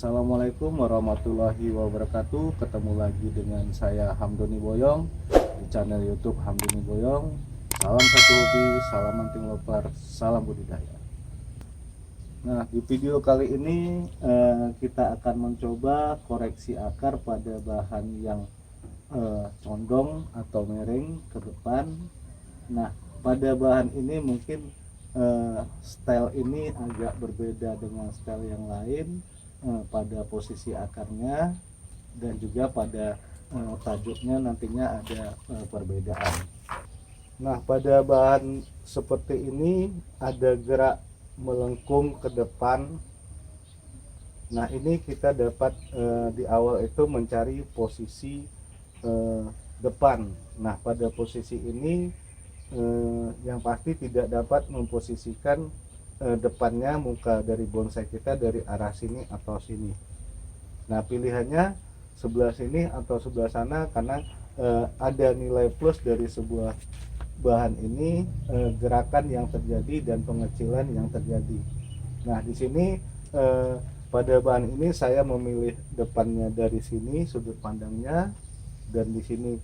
Assalamualaikum warahmatullahi wabarakatuh. Ketemu lagi dengan saya Hamdoni Boyong di channel YouTube Hamdoni Boyong. Salam satu hobi, salam anting lopar, salam budidaya. Nah, di video kali ini kita akan mencoba koreksi akar pada bahan yang condong atau miring ke depan. Nah, pada bahan ini mungkin style ini agak berbeda dengan style yang lain pada posisi akarnya, dan juga pada tajuknya nantinya ada perbedaan. Nah, pada bahan seperti ini ada gerak melengkung ke depan. Nah, ini kita dapat di awal itu mencari posisi depan. Nah, pada posisi ini yang pasti tidak dapat memposisikan depannya muka dari bonsai kita dari arah sini atau sini. Nah, pilihannya sebelah sini atau sebelah sana karena ada nilai plus dari sebuah bahan ini, gerakan yang terjadi dan pengecilan yang terjadi. Nah, di sini pada bahan ini saya memilih depannya dari sini sudut pandangnya, dan di sini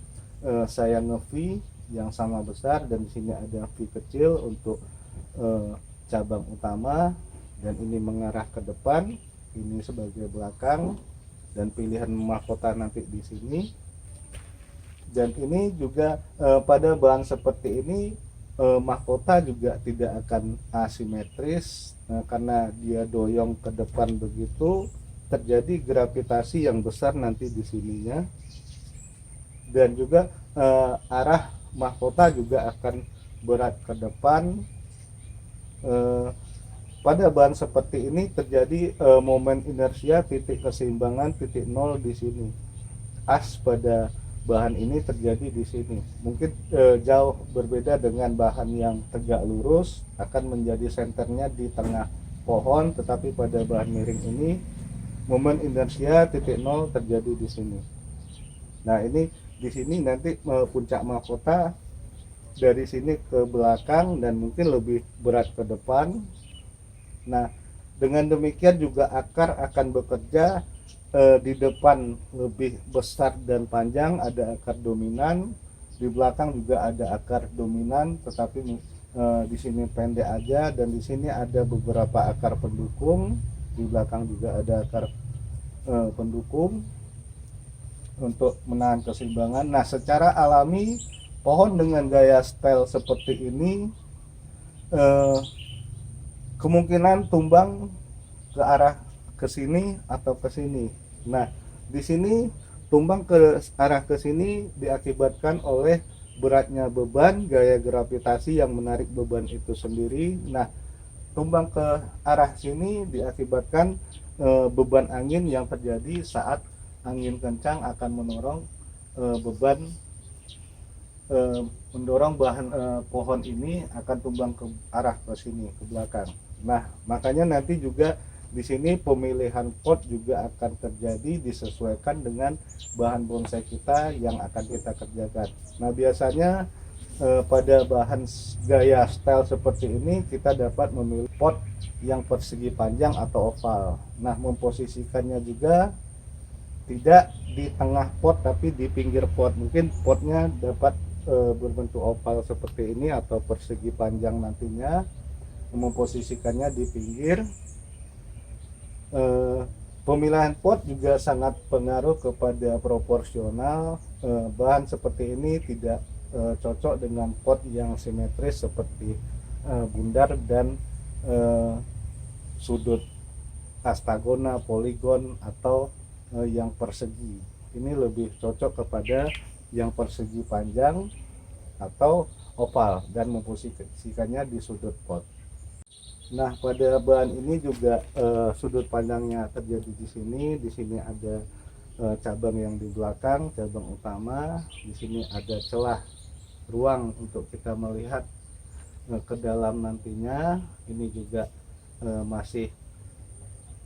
saya nge-V yang sama besar, dan di sini ada V kecil untuk cabang utama, dan ini mengarah ke depan, ini sebagai belakang, dan pilihan mahkota nanti di sini. Dan ini juga pada bahan seperti ini mahkota juga tidak akan asimetris karena dia doyong ke depan, begitu terjadi gravitasi yang besar nanti di sininya, dan juga arah mahkota juga akan berat ke depan. Pada bahan seperti ini terjadi momen inersia, titik keseimbangan, titik nol di sini. As pada bahan ini terjadi di sini. Mungkin jauh berbeda dengan bahan yang tegak lurus, akan menjadi senternya di tengah pohon, tetapi pada bahan miring ini momen inersia titik nol terjadi di sini. Nah, ini di sini nanti puncak mahkota dari sini ke belakang dan mungkin lebih berat ke depan. Nah, dengan demikian juga akar akan bekerja di depan lebih besar dan panjang, ada akar dominan, di belakang juga ada akar dominan, tetapi di sini pendek aja, dan di sini ada beberapa akar pendukung, di belakang juga ada akar pendukung untuk menahan keseimbangan. Nah, secara alami pohon dengan gaya style seperti ini kemungkinan tumbang ke arah ke sini atau ke sini. Nah, di sini tumbang ke arah ke sini diakibatkan oleh beratnya beban, gaya gravitasi yang menarik beban itu sendiri. Nah, tumbang ke arah sini diakibatkan beban angin yang terjadi saat angin kencang akan mendorong beban, mendorong bahan pohon ini akan tumbang ke arah ke sini, ke belakang. Nah, makanya nanti juga di sini pemilihan pot juga akan terjadi disesuaikan dengan bahan bonsai kita yang akan kita kerjakan. Nah, biasanya pada bahan gaya style seperti ini kita dapat memilih pot yang persegi panjang atau oval. Nah, memposisikannya juga tidak di tengah pot tapi di pinggir pot. Mungkin potnya dapat berbentuk oval seperti ini atau persegi panjang, nantinya memposisikannya di pinggir. Pemilihan pot juga sangat pengaruh kepada proporsional. Bahan seperti ini tidak cocok dengan pot yang simetris seperti bundar dan sudut astagona, poligon, atau yang persegi. Ini lebih cocok kepada yang persegi panjang atau oval dan memposisikannya di sudut pot. Nah, pada bahan ini juga sudut pandangnya terjadi di sini ada cabang yang di belakang, cabang utama, di sini ada celah ruang untuk kita melihat ke dalam nantinya. Ini juga masih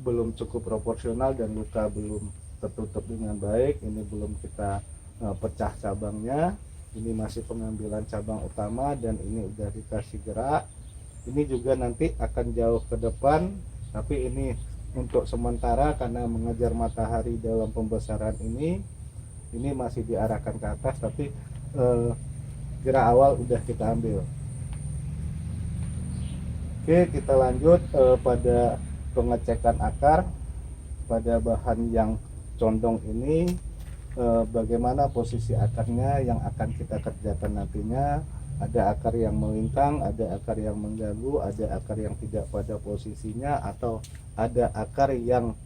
belum cukup proporsional dan luka belum tertutup dengan baik. Ini belum kita pecah cabangnya, ini masih pengambilan cabang utama, dan ini udah dikasih gerak. Ini juga nanti akan jauh ke depan, tapi ini untuk sementara karena mengejar matahari dalam pembesaran ini masih diarahkan ke atas, tapi gerak awal udah kita ambil. Oke, kita lanjut pada pengecekan akar pada bahan yang condong ini. Bagaimana posisi akarnya yang akan kita kerjakan nantinya. Ada akar yang melintang, ada akar yang mengganggu, ada akar yang tidak pada posisinya, atau ada akar yang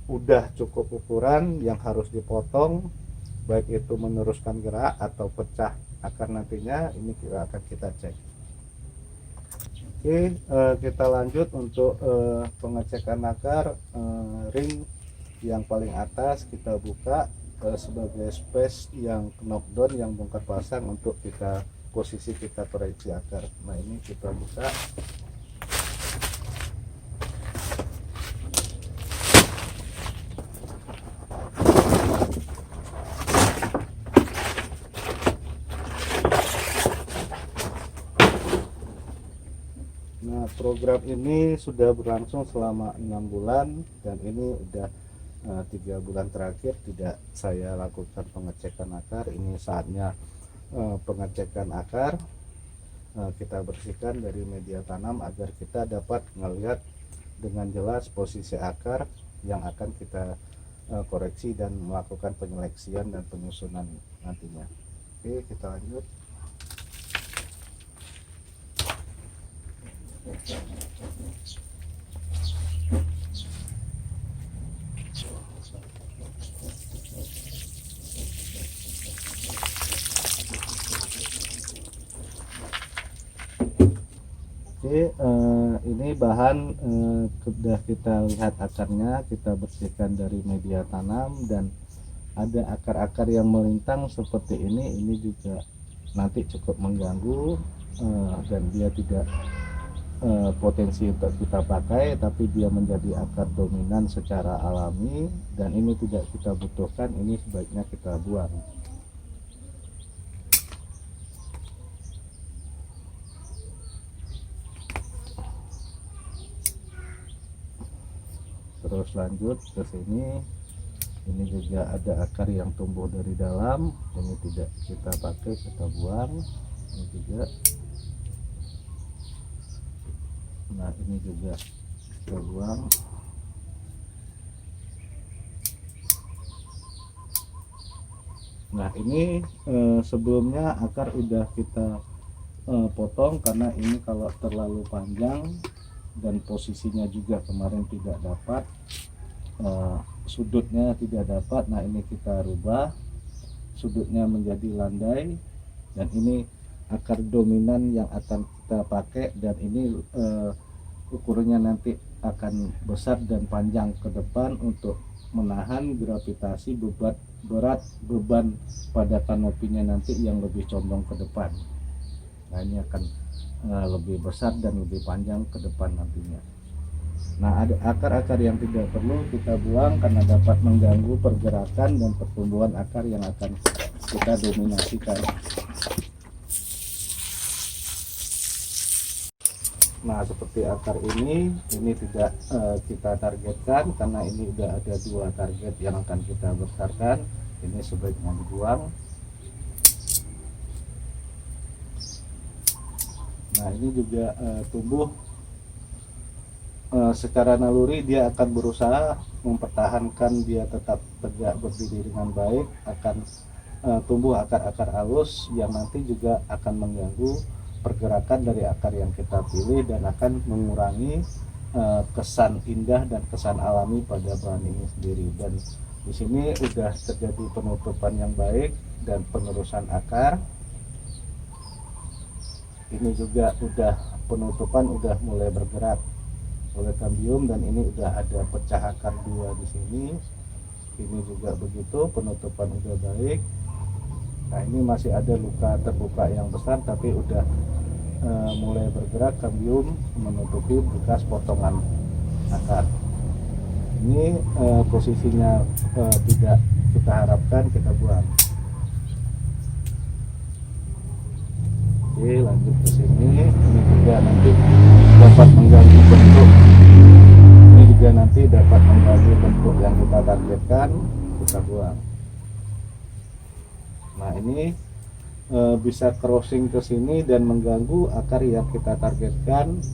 udah cukup ukuran yang harus dipotong, baik itu meneruskan gerak atau pecah akar nantinya. Ini akan kita cek. Oke, kita lanjut untuk pengecekan akar. Ring yang paling atas kita buka sebagai space yang knockdown, yang bongkar pasang untuk kita posisi kita koreksi akar. Nah, ini kita buka. Nah, program ini sudah berlangsung selama 6 bulan dan ini udah 3 bulan terakhir tidak saya lakukan pengecekan akar. Ini saatnya pengecekan akar. Kita bersihkan dari media tanam agar kita dapat melihat dengan jelas posisi akar yang akan kita koreksi dan melakukan penyeleksian dan penyusunan nantinya. Oke, kita lanjut. Oke, ini bahan sudah kita lihat akarnya, kita bersihkan dari media tanam, dan ada akar-akar yang melintang seperti ini juga nanti cukup mengganggu dan dia tidak potensi untuk kita pakai, tapi dia menjadi akar dominan secara alami dan ini tidak kita butuhkan. Ini sebaiknya kita buang. Terus lanjut ke sini, ini juga ada akar yang tumbuh dari dalam, ini tidak kita pakai, kita buang. Ini juga, nah ini juga kita buang. Nah, ini sebelumnya akar udah kita potong karena ini kalau terlalu panjang dan posisinya juga kemarin tidak dapat, sudutnya tidak dapat. Nah, ini kita rubah sudutnya menjadi landai, dan ini akar dominan yang akan kita pakai, dan ini ukurannya nanti akan besar dan panjang ke depan untuk menahan gravitasi beban pada kanopinya nanti yang lebih condong ke depan. Nah, ini akan lebih besar dan lebih panjang ke depan nantinya. Nah, ada akar-akar yang tidak perlu kita buang karena dapat mengganggu pergerakan dan pertumbuhan akar yang akan kita dominasikan. Nah, seperti akar ini tidak kita targetkan karena ini udah ada 2 target yang akan kita besarkan. Ini sebaiknya dibuang. Nah, ini juga tumbuh secara naluri, dia akan berusaha mempertahankan dia tetap tegak berdiri dengan baik, akan tumbuh akar-akar halus yang nanti juga akan mengganggu pergerakan dari akar yang kita pilih dan akan mengurangi kesan indah dan kesan alami pada bahan ini sendiri. Dan di sini udah terjadi penutupan yang baik dan penerusan akar. Ini juga udah penutupan, udah mulai bergerak oleh kambium, dan ini udah ada pecah akar 2 di sini. Ini juga begitu, penutupan udah baik. Nah, ini masih ada luka terbuka yang besar, tapi udah mulai bergerak kambium menutupi bekas potongan akar. Ini posisinya tidak kita harapkan, kita buang. Oke, lanjut ke sini. Ini juga nanti dapat mengganggu bentuk. Ini juga nanti dapat mengganggu bentuk yang kita targetkan, kita buang. Nah ini bisa crossing ke sini dan mengganggu akar yang kita targetkan,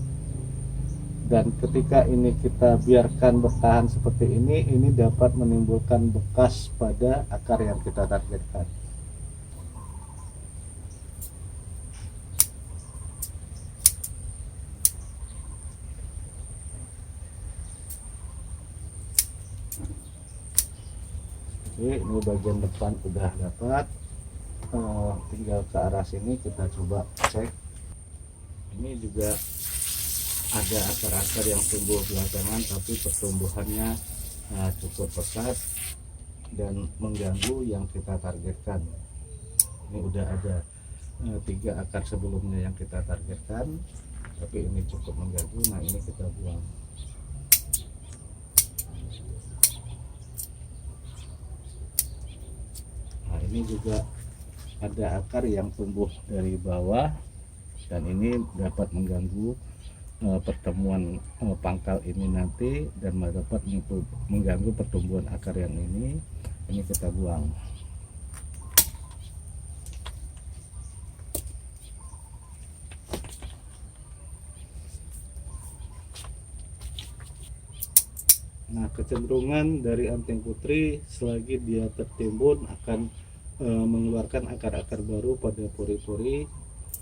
dan ketika ini kita biarkan bertahan seperti ini dapat menimbulkan bekas pada akar yang kita targetkan. Oke, ini bagian depan udah dapat. Tinggal ke arah sini kita coba cek. Ini juga ada akar-akar yang tumbuh belakangan tapi pertumbuhannya cukup pesat dan mengganggu yang kita targetkan. Ini udah ada 3 akar sebelumnya yang kita targetkan, tapi ini cukup mengganggu. Nah ini kita buang. Nah ini juga ada akar yang tumbuh dari bawah dan ini dapat mengganggu pertemuan pangkal ini nanti dan dapat mengganggu pertumbuhan akar yang ini kita buang. Nah kecenderungan dari anting putri selagi dia tertimbun akan mengeluarkan akar-akar baru pada pori-pori,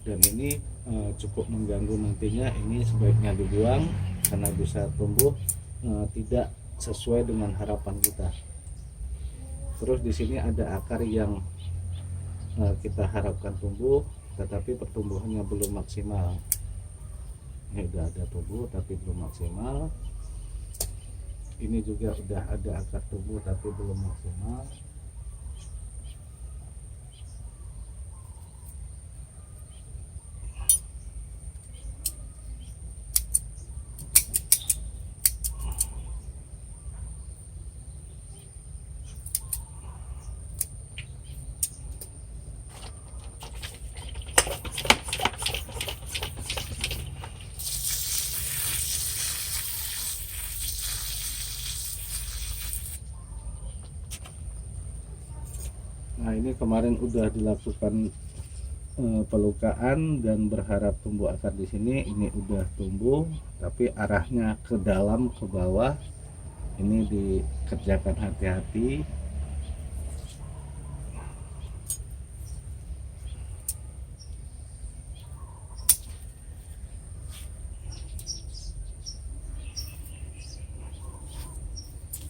dan ini cukup mengganggu nantinya. Ini sebaiknya dibuang karena bisa tumbuh tidak sesuai dengan harapan kita. Terus di sini ada akar yang kita harapkan tumbuh tetapi pertumbuhannya belum maksimal. Ini udah ada tumbuh tapi belum maksimal. Ini juga udah ada akar tumbuh tapi belum maksimal. Nah ini kemarin udah dilakukan pelukaan dan berharap tumbuh akar di sini. Ini udah tumbuh tapi arahnya ke dalam ke bawah. Ini dikerjakan hati-hati.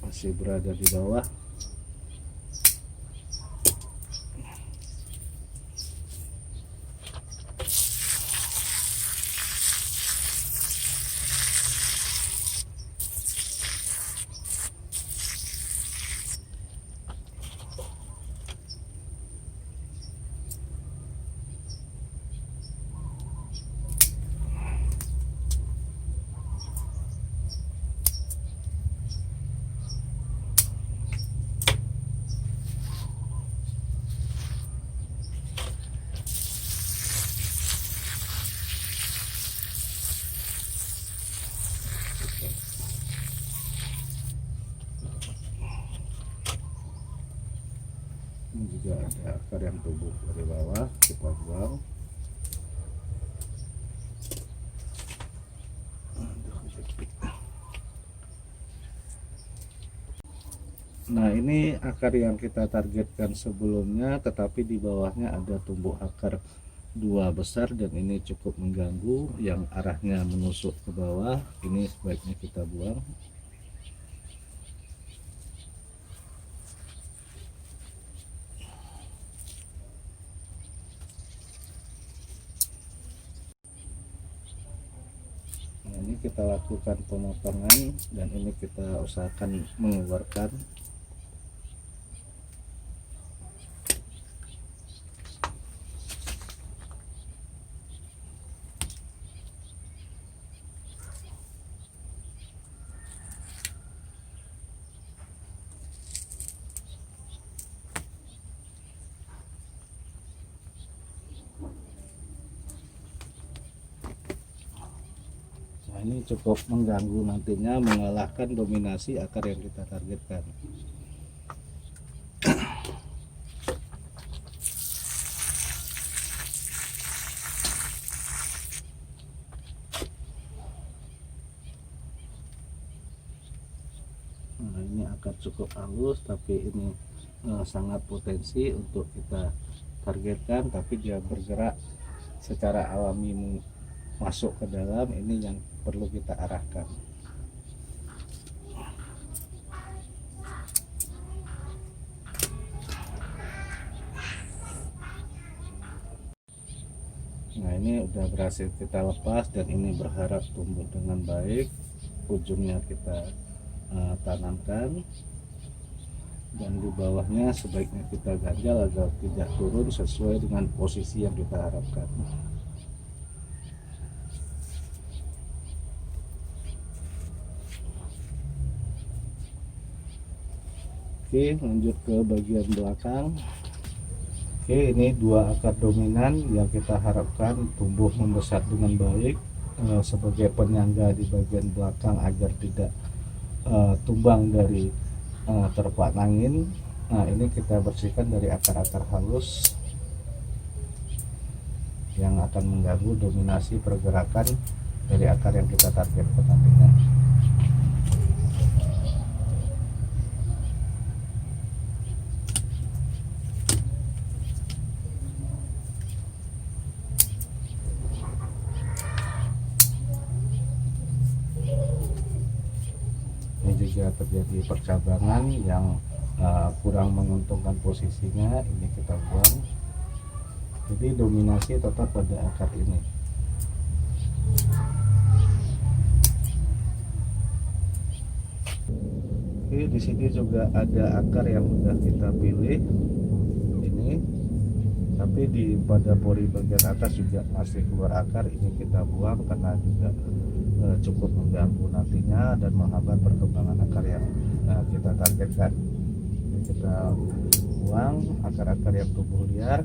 Masih berada di bawah. Ini juga ada akar yang tumbuh dari bawah, kita buang. Nah ini akar yang kita targetkan sebelumnya, tetapi di bawahnya ada tumbuh akar 2 besar dan ini cukup mengganggu yang arahnya menusuk ke bawah. Ini sebaiknya kita buang. Nah ini kita lakukan pemotongan dan ini kita usahakan mengeluarkan. Nah ini cukup mengganggu nantinya, mengalahkan dominasi akar yang kita targetkan. Nah, ini akar cukup halus, tapi ini sangat potensi untuk kita targetkan, tapi dia bergerak secara alami masuk ke dalam. Ini yang perlu kita arahkan. Nah, ini udah berhasil kita lepas dan ini berharap tumbuh dengan baik. Ujungnya kita tanamkan, dan di bawahnya sebaiknya kita ganjal agar tidak turun sesuai dengan posisi yang kita harapkan. Oke, lanjut ke bagian belakang. Oke, ini dua akar dominan yang kita harapkan tumbuh membesar dengan baik sebagai penyangga di bagian belakang agar tidak tumbang dari terpak angin. Nah, ini kita bersihkan dari akar-akar halus yang akan mengganggu dominasi pergerakan dari akar yang kita targetkan nantinya. Jika terjadi percabangan yang kurang menguntungkan posisinya, ini kita buang. Jadi dominasi tetap pada akar ini. Oke, di sini juga ada akar yang sudah kita pilih ini, tapi pada pori bagian atas juga masih keluar akar. Ini kita buang karena juga cukup mengganggu nantinya dan menghambat perkembangan akar yang kita targetkan. Ini kita buang akar-akar yang tumbuh liar.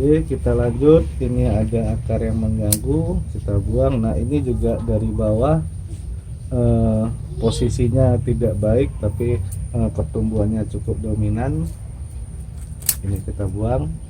Oke, kita lanjut. Ini ada akar yang mengganggu, kita buang. Nah, ini juga dari bawah posisinya tidak baik, tapi pertumbuhannya cukup dominan. Ini kita buang.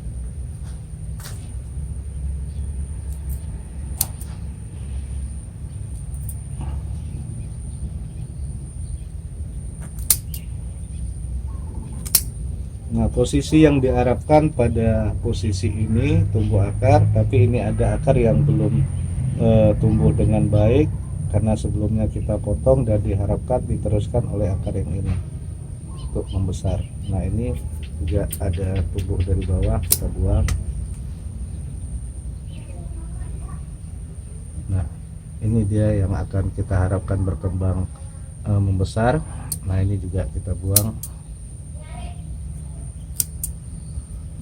Nah, posisi yang diharapkan pada posisi ini tumbuh akar, tapi ini ada akar yang belum tumbuh dengan baik karena sebelumnya kita potong dan diharapkan diteruskan oleh akar yang ini untuk membesar. Nah, ini juga ada tumbuh dari bawah, kita buang. Nah, ini dia yang akan kita harapkan berkembang membesar. Nah, ini juga kita buang.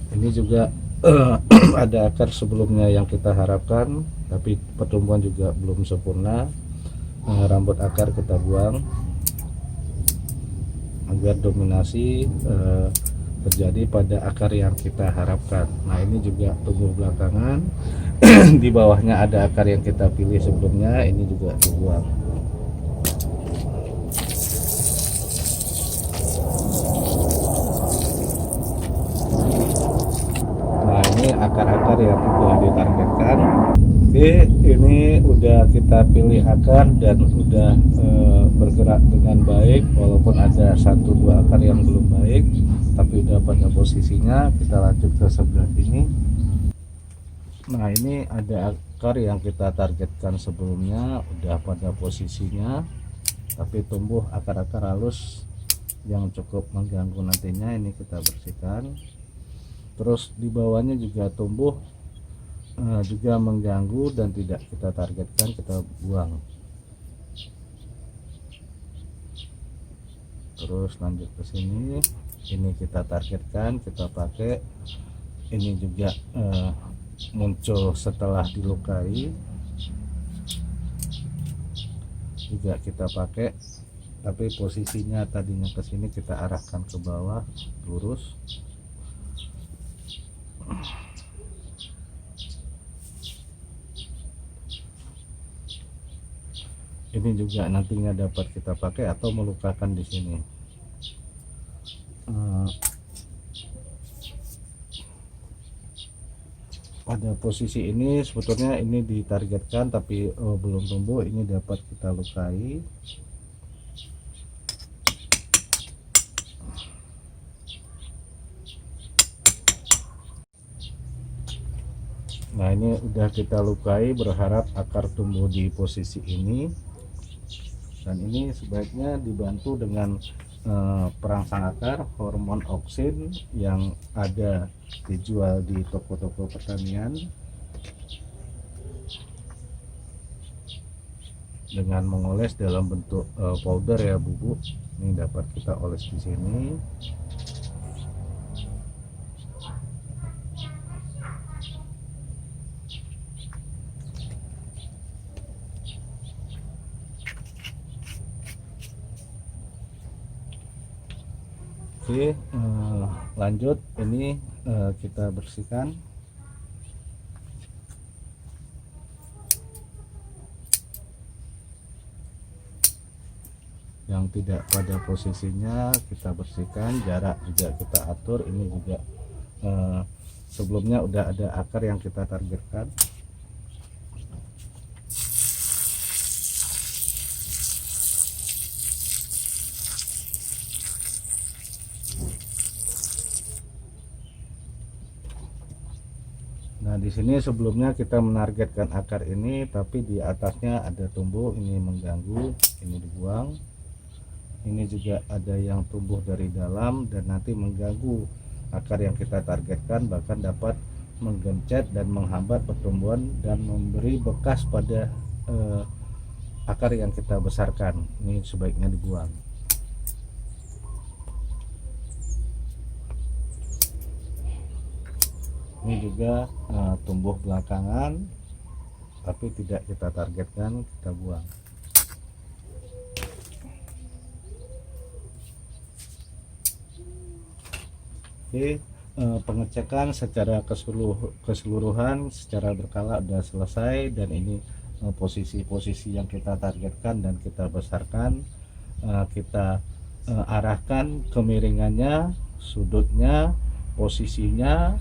Ini juga ada akar sebelumnya yang kita harapkan, tapi pertumbuhan juga belum sempurna. Rambut akar kita buang agar dominasi terjadi pada akar yang kita harapkan. Nah, ini juga tumbuh belakangan. Di bawahnya ada akar yang kita pilih sebelumnya, ini juga dibuang. Akar-akar yang sudah ditargetkan. Oke, ini udah kita pilih akar dan udah bergerak dengan baik, walaupun ada 1-2 akar yang belum baik, tapi udah pada posisinya. Kita lanjut ke sebelah sini. Nah, ini ada akar yang kita targetkan sebelumnya, udah pada posisinya, tapi tumbuh akar-akar halus yang cukup mengganggu nantinya. Ini kita bersihkan. terus di bawahnya juga tumbuh juga mengganggu dan tidak kita targetkan, kita buang. Terus lanjut ke sini, ini kita targetkan, kita pakai. Ini juga muncul setelah dilukai, juga kita pakai, tapi posisinya tadinya ke sini, kita arahkan ke bawah lurus. Ini juga nantinya dapat kita pakai atau melukakan di sini. Pada posisi ini sebetulnya ini ditargetkan tapi belum tumbuh, ini dapat kita lukai. Nah, ini udah kita lukai, berharap akar tumbuh di posisi ini. Dan ini sebaiknya dibantu dengan perangsang akar hormon oksin yang ada dijual di toko-toko pertanian, dengan mengoles dalam bentuk powder ya, bubuk. Ini dapat kita oles di sini. Oke, lanjut, ini kita bersihkan. Yang tidak pada posisinya kita bersihkan, jarak juga kita atur. Ini juga sebelumnya udah ada akar yang kita targetkan. Nah, di sini sebelumnya kita menargetkan akar ini, tapi di atasnya ada tumbuh, ini mengganggu, ini dibuang. Ini juga ada yang tumbuh dari dalam dan nanti mengganggu akar yang kita targetkan, bahkan dapat menggencet dan menghambat pertumbuhan dan memberi bekas pada akar yang kita besarkan. Ini sebaiknya dibuang. Ini juga tumbuh belakangan tapi tidak kita targetkan, kita buang. Oke, pengecekan secara keseluruhan secara berkala sudah selesai, dan ini posisi-posisi yang kita targetkan dan kita besarkan, kita arahkan kemiringannya, sudutnya, posisinya,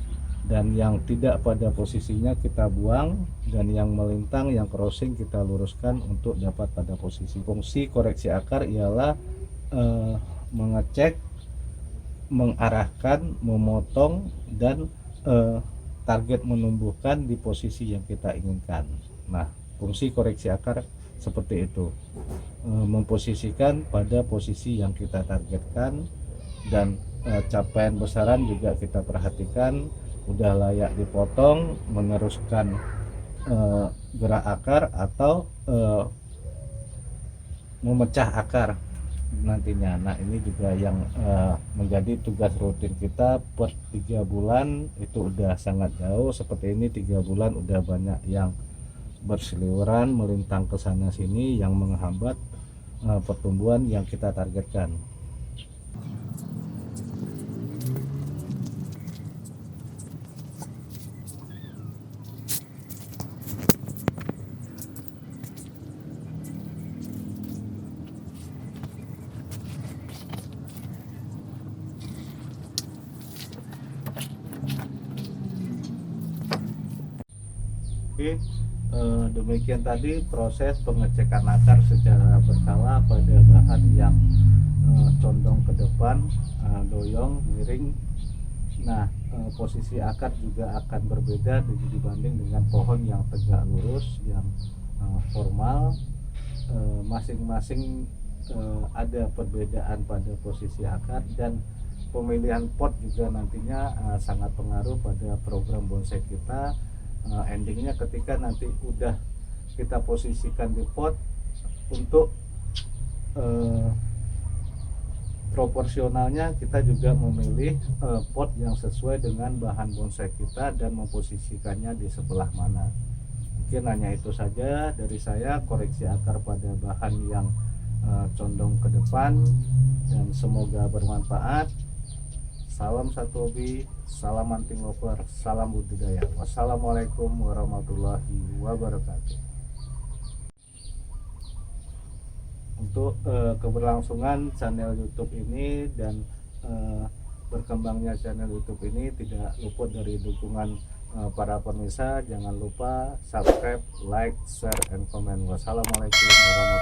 dan yang tidak pada posisinya kita buang, dan yang melintang, yang crossing kita luruskan untuk dapat pada posisi. Fungsi koreksi akar ialah mengecek, mengarahkan, memotong, dan target menumbuhkan di posisi yang kita inginkan. Nah, fungsi koreksi akar seperti itu, memposisikan pada posisi yang kita targetkan, dan capaian besaran juga kita perhatikan, udah layak dipotong, meneruskan gerak akar atau memecah akar nantinya. Nah, ini juga yang menjadi tugas rutin kita per 3 bulan. Itu udah sangat jauh seperti ini, 3 bulan udah banyak yang berseliweran melintang ke sana sini yang menghambat pertumbuhan yang kita targetkan. Oke, demikian tadi proses pengecekan akar secara berkala pada bahan yang condong ke depan, doyong, miring. Nah, posisi akar juga akan berbeda dibanding dengan pohon yang tegak lurus, yang formal. Masing-masing ada perbedaan pada posisi akar, dan pemilihan pot juga nantinya sangat pengaruh pada program bonsai kita. Endingnya ketika nanti udah kita posisikan di pot, untuk proporsionalnya kita juga memilih pot yang sesuai dengan bahan bonsai kita dan memposisikannya di sebelah mana. Mungkin hanya itu saja dari saya, koreksi akar pada bahan yang condong ke depan, dan semoga bermanfaat. Salam satu hobi, salam anting lover, salam budidaya. Wassalamualaikum warahmatullahi wabarakatuh. Untuk keberlangsungan channel YouTube ini dan berkembangnya channel YouTube ini tidak luput dari dukungan para pemirsa. Jangan lupa subscribe, like, share, and comment. Wassalamualaikum warahmatullahi wabarakatuh.